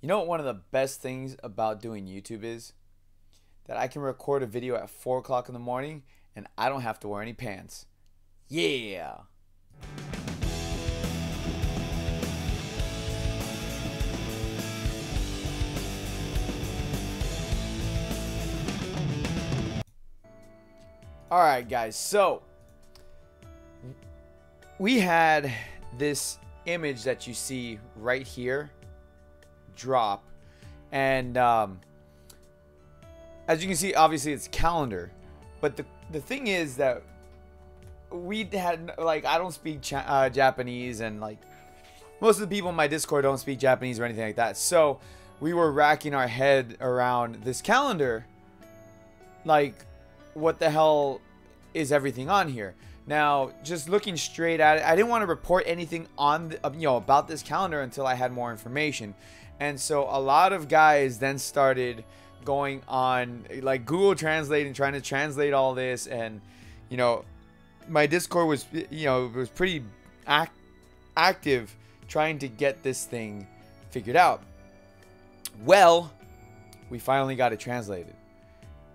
You know what one of the best things about doing YouTube is? That I can record a video at 4 o'clock in the morning and I don't have to wear any pants. Yeah! Alright guys, so we had this image that you see right here drop, and as you can see, obviously it's calendar, but the thing is that we had, like, I don't speak Japanese, and like most of the people in my Discord don't speak Japanese or anything like that, so we were racking our head around this calendar, like, what the hell is everything on here? Now, just looking straight at it, I didn't want to report anything on the, about this calendar until I had more information. And so a lot of guys then started going on like Google Translate and trying to translate all this, and my Discord was was pretty active trying to get this thing figured out. Well, we finally got it translated.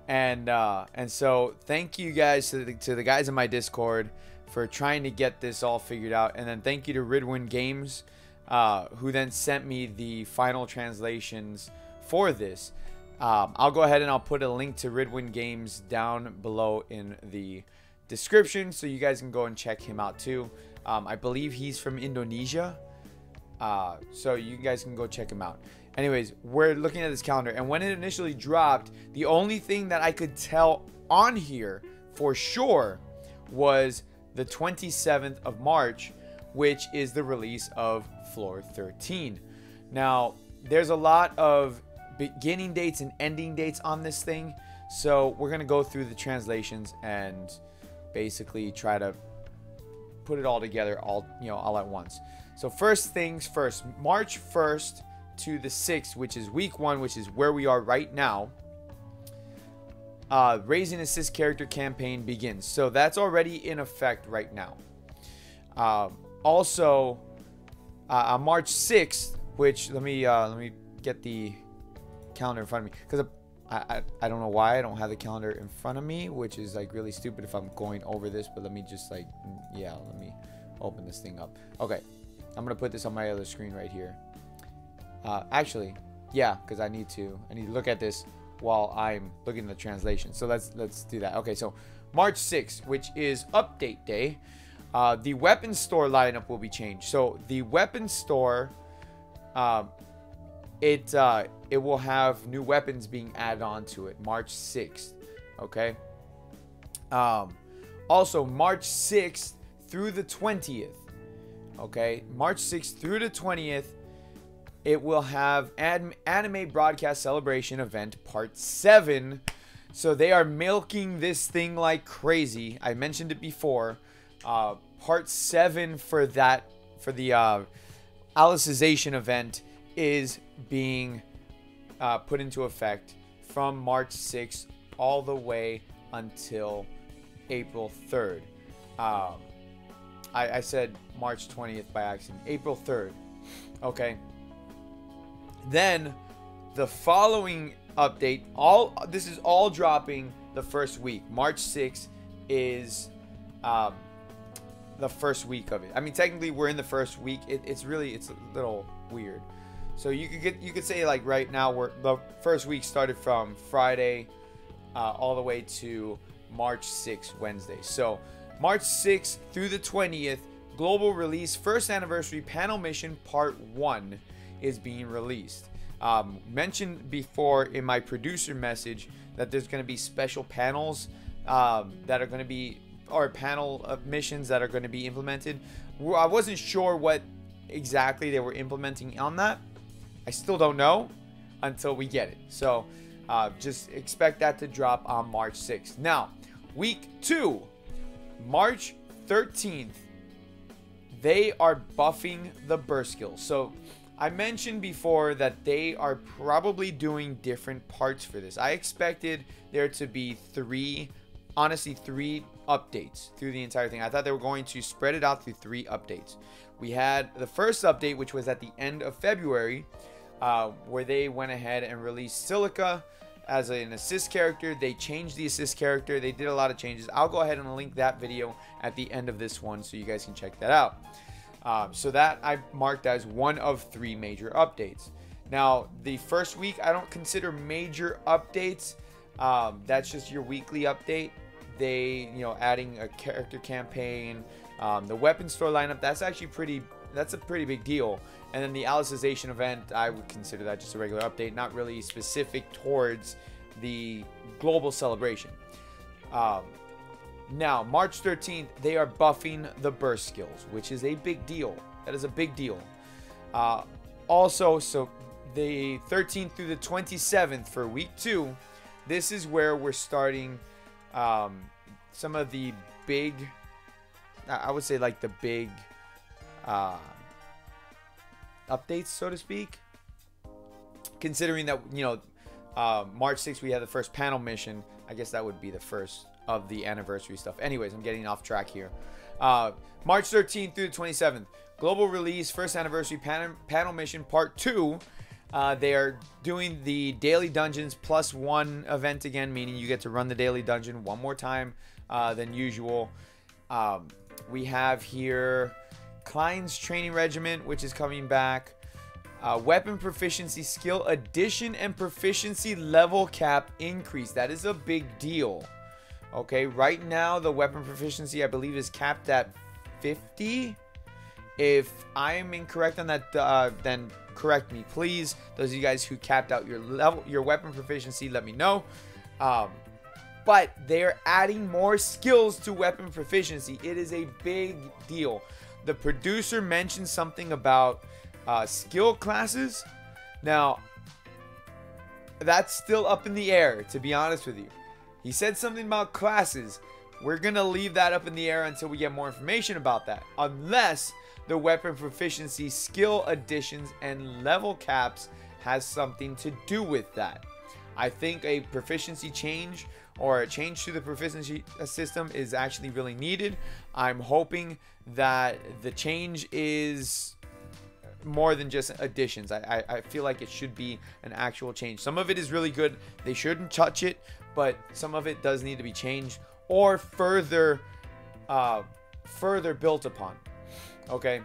And so thank you guys to the guys in my Discord for trying to get this all figured out, and then thank you to Regimen Games, who then sent me the final translations for this. I'll go ahead and I'll put a link to Regimen Games down below in the description, so you guys can go and check him out too. I believe he's from Indonesia, so you guys can go check him out. Anyways, we're looking at this calendar, and when it initially dropped, the only thing that I could tell on here for sure was the 27th of March, which is the release of Floor 13. Now, there's a lot of beginning dates and ending dates on this thing, so we're going to go through the translations and basically try to put it all together all at once. So first things first, March 1st to the 6th, which is week 1, which is where we are right now, Raising Assist Character campaign begins. So that's already in effect right now. Also, on March 6th, which let me get the calendar in front of me, because I don't know why I don't have the calendar in front of me, which is like really stupid if I'm going over this, but let me just let me open this thing up. Okay, I'm gonna put this on my other screen right here. Actually, yeah, because I need to look at this while I'm looking at the translation. So let's do that. Okay, so March 6th, which is update day, the weapon store lineup will be changed. So the weapon store, it will have new weapons being added onto it March 6th. Okay. Also March 6th through the 20th. Okay, March 6th through the 20th. It will have Anime Broadcast Celebration Event Part 7. So they are milking this thing like crazy. I mentioned it before. Part 7 for the Alicization event is being put into effect from March 6th all the way until April 3rd. I said March 20th by accident. April 3rd. Okay. Then the following update, this is all dropping the first week. March 6th is the first week of it. I mean, technically we're in the first week. It's a little weird. So you could say, like, right now the first week started from Friday all the way to March 6th, Wednesday. So March 6th through the 20th, global release first anniversary panel mission part 1 is being released. Mentioned before in my producer message that there's going to be special panels that are going to be, or panel of missions that are going to be implemented. I wasn't sure what exactly they were implementing on that. I still don't know until we get it. So just expect that to drop on March 6th. Now, week 2, March 13th, they are buffing the burst skills. So I mentioned before that they are probably doing different parts for this. I expected there to be honestly three updates through the entire thing. I thought they were going to spread it out through 3 updates. We had the first update, which was at the end of February, where they went ahead and released Silica as an assist character. They changed the assist character. They did a lot of changes. I'll go ahead and link that video at the end of this one so you guys can check that out. So that I marked as one of 3 major updates. Now, the first week I don't consider major updates. That's just your weekly update. They, adding a character campaign, the weapon store lineup, that's actually that's a pretty big deal. And then the Alicization event, I would consider that just a regular update, not really specific towards the global celebration. Now, March 13th, they are buffing the burst skills, which is a big deal. That is a big deal. Also, so the 13th through the 27th for week 2, this is where we're starting some of the big, I would say like the big updates, so to speak. Considering that, March 6th we had the first panel mission. I guess that would be the first of the anniversary stuff. Anyways, I'm getting off track here. March 13th through the 27th. Global release, first anniversary panel mission part 2. They are doing the daily dungeons +1 event again, meaning you get to run the daily dungeon one more time than usual. We have here Klein's training regiment, which is coming back. Weapon proficiency skill addition and proficiency level cap increase. That is a big deal. Okay, right now the weapon proficiency I believe is capped at 50. If I am incorrect on that, then correct me, please. Those of you guys who capped out your weapon proficiency, let me know. But they're adding more skills to weapon proficiency. It is a big deal. The producer mentioned something about skill classes. Now, that's still up in the air, to be honest with you. He said something about classes. We're going to leave that up in the air until we get more information about that. Unless the weapon proficiency skill additions and level caps has something to do with that. I think a proficiency change or a change to the proficiency system is actually really needed. I'm hoping that the change is more than just additions. I feel like it should be an actual change. Some of it is really good. They shouldn't touch it, but some of it does need to be changed or further built upon. Okay.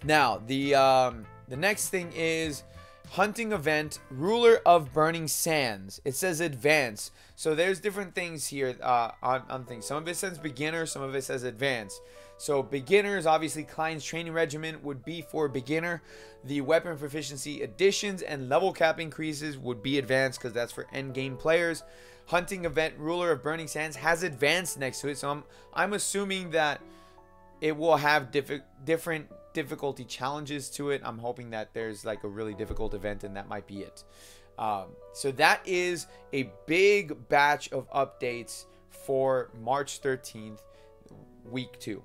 Now, the next thing is hunting event, Ruler of Burning Sands. It says advanced. So there's different things here on things. Some of it says beginner, some of it says advanced. So beginners, obviously Klein's training regimen would be for beginner. The weapon proficiency additions and level cap increases would be advanced because that's for end game players. Hunting event, Ruler of Burning Sands has advanced next to it. So I'm assuming that it will have different difficulty challenges to it. I'm hoping that there's like a really difficult event and that might be it. So that is a big batch of updates for March 13th, week 2.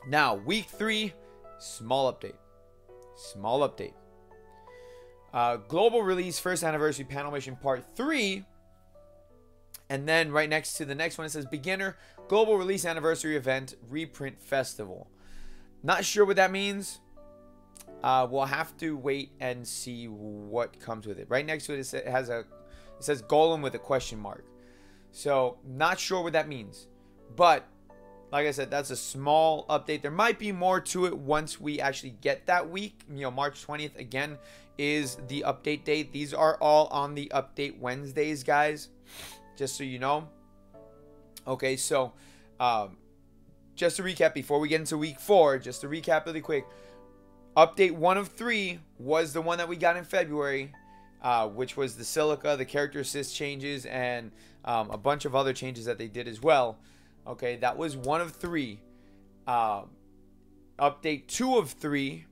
Now, week 3, small update. Small update. Global release, first anniversary panel mission part 3. And then right next to the next one, it says beginner, global release anniversary event, reprint festival. Not sure what that means. We'll have to wait and see what comes with it. Right next to it, it says Golem with a question mark. So not sure what that means. But like I said, that's a small update. There might be more to it once we actually get that week. March 20th again is the update date. These are all on the update Wednesdays, guys. Just so you know. Okay, so just to recap before we get into week 4, just to recap really quick. Update 1 of 3 was the one that we got in February, which was the Silica, the character assist changes, and a bunch of other changes that they did as well. Okay, that was 1 of 3. Update 2 of 3,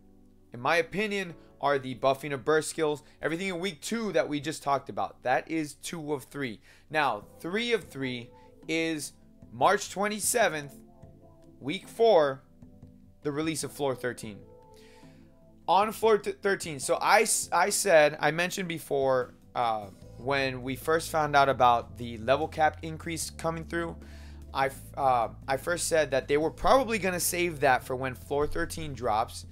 in my opinion, are the buffing of burst skills. Everything in week 2 that we just talked about. That is 2 of 3. Now, 3 of 3 is March 27th, week 4, the release of Floor 13. On Floor 13, so I mentioned before when we first found out about the level cap increase coming through, I first said that they were probably going to save that for when Floor 13 drops.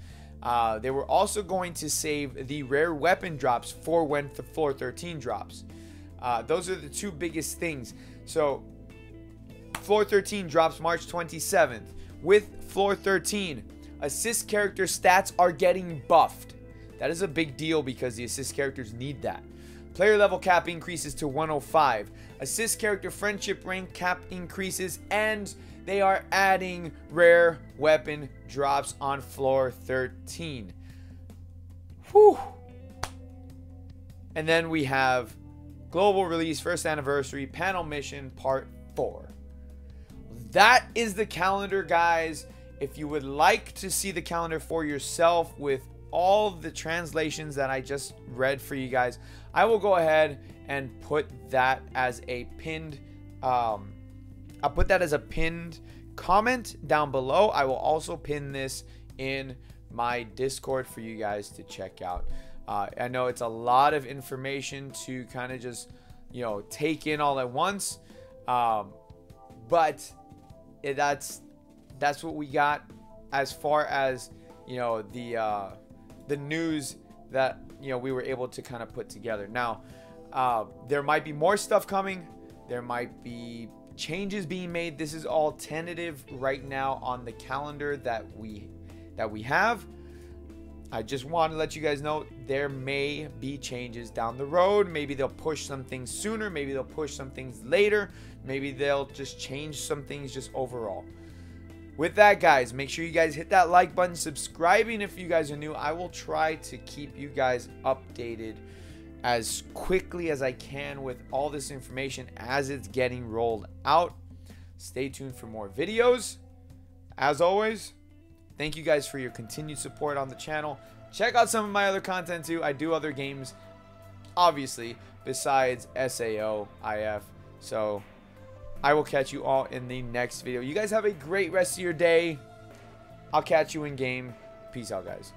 They were also going to save the rare weapon drops for when the floor 13 drops. Those are the two biggest things. So floor 13 drops March 27th. With floor 13, assist character stats are getting buffed. That is a big deal because the assist characters need that. Player level cap increases to 105. Assist character friendship rank cap increases, and they are adding rare weapon drops on floor 13. Whew. And then we have global release, first anniversary, panel mission, part 4. That is the calendar, guys. If you would like to see the calendar for yourself with all the translations that I just read for you guys, I will go ahead and put that as a pinned I'll put that as a pinned comment down below. I will also pin this in my Discord for you guys to check out. I know it's a lot of information to kind of just, you know, take in all at once, but that's what we got as far as, you know, the news that, you know, we were able to kind of put together. Now, there might be more stuff coming. There might be changes being made. This is all tentative right now on the calendar that we have. I just want to let you guys know there may be changes down the road. Maybe they'll push some things sooner. Maybe they'll push some things later. Maybe they'll just change some things just overall. With that, guys, make sure you guys hit that like button, subscribing if you guys are new. I will try to keep you guys updated as quickly as I can with all this information as it's getting rolled out. Stay tuned for more videos. As always, thank you guys for your continued support on the channel. Check out some of my other content too. I do other games, obviously, besides SAOIF. So I will catch you all in the next video. You guys have a great rest of your day. I'll catch you in game. Peace out, guys.